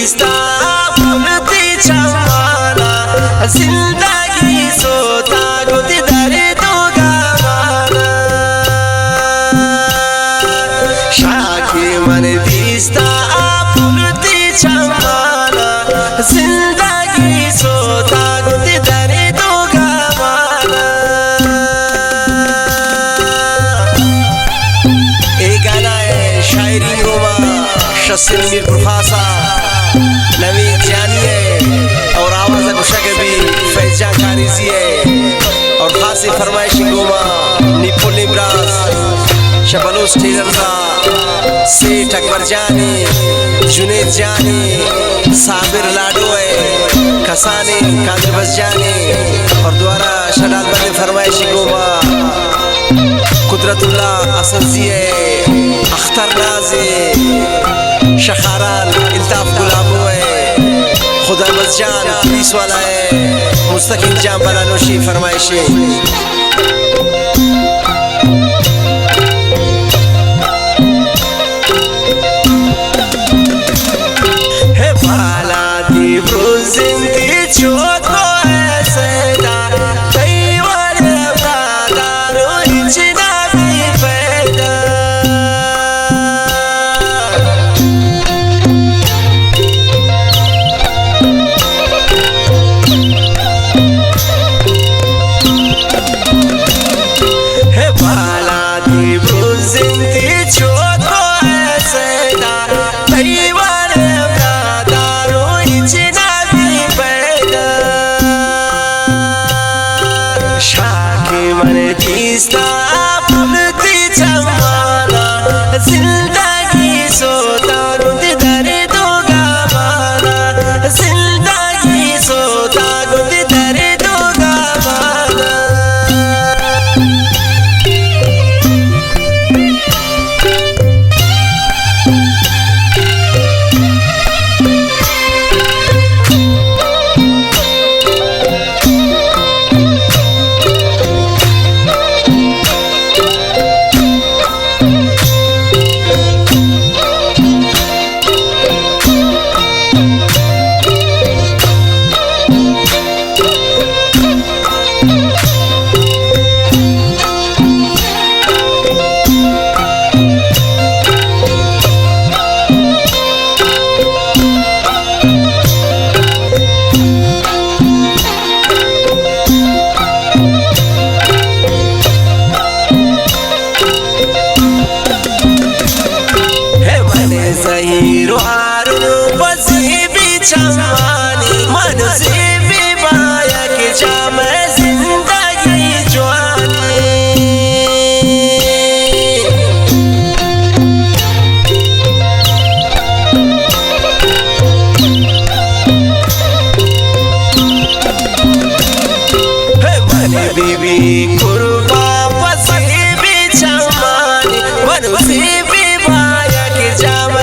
दीस्ता फुलती चमाना जिंदगी सोता गुदी दर्दो गावाना शाकी मन दीस्ता फुलती चमाना जिंदगी सोता गुदी दर्दो गावाना। एक गाना है शायरी हुआ शस्सिन मीरपुर खासा नवीद जानी है और आवाज़ गुशा के भी फैजान कारिजी है और खासी फरमाइशी गोमा निपुल निब्रास शबलूस टीरजा सेठ अकबर जानी जुनेद जानी साबिर लाडो है कसानी कादिर बस जानी और द्वारा शडाल बंद फरमाइशी गोमा कुदरतुल्लाह असंजी है अख्तर नाजी शखारान इल्ताफ गुलाबो है खुदा बसजान पुलिस वाला है मुस्तकिम जाम बलानोशी फरमाइशी। है बाला दी ब्रुजिंदी चोको है सदा तैवार बादारो इचना भी पैदा जिंदगी सोता गुदी दर्दो गावाना जिंदगी सोता गुदी दर्दो गावाना। ज़हीरो हारू बज़ीबी चमानी मन ज़ीबी बाया के जाम जिंदगी जवानी मन बीबी कुर्बा बज़ीबी चमानी मन ज़ीबी बाया के जाम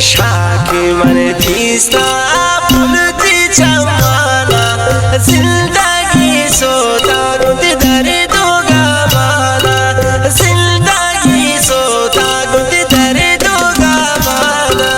शाकी मन दीस्ता फुलती चमाना जिंदगी सोता गुदी दर्दो गावाना जिंदगी सोता गुदी दर्दो गावाना।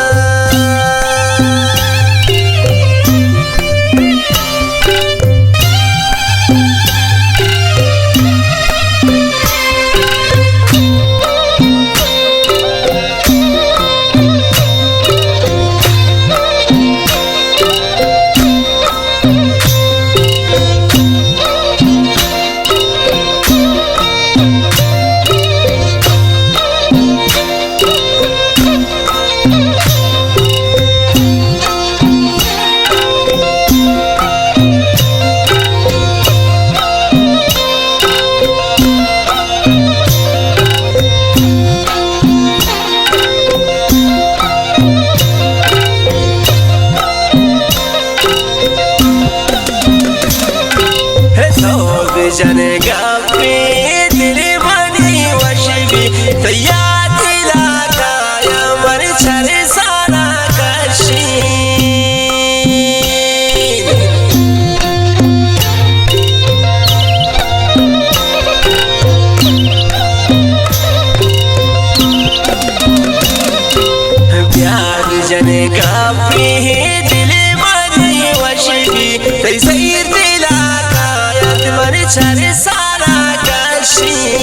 جنے کافی دل مری وشبی تی سیر دلا کایت من چر سارا کشین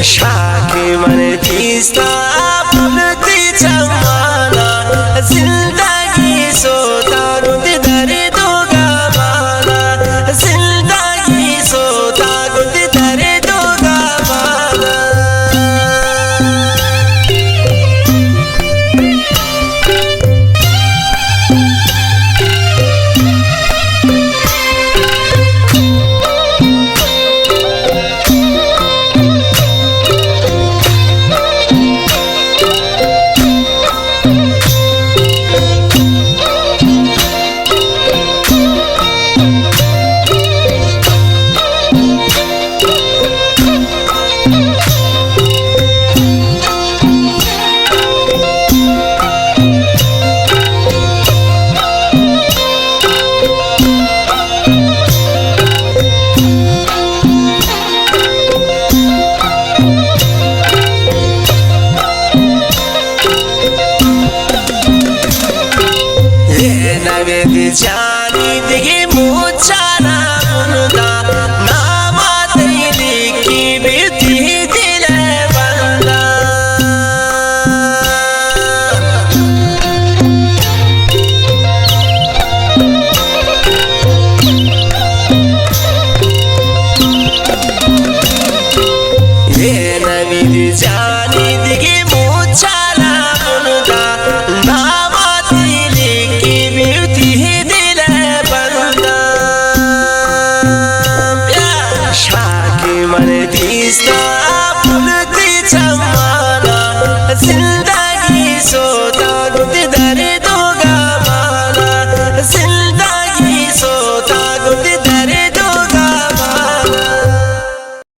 شاکی من تیستا پمتی چمانا زندگی سوتا گند درد و گمانا زندگی سوتا گند درد و گمانا जानी दिखे मुझाना मुन्दा नामा तेरी की बेटी दिल बंदा ये नबी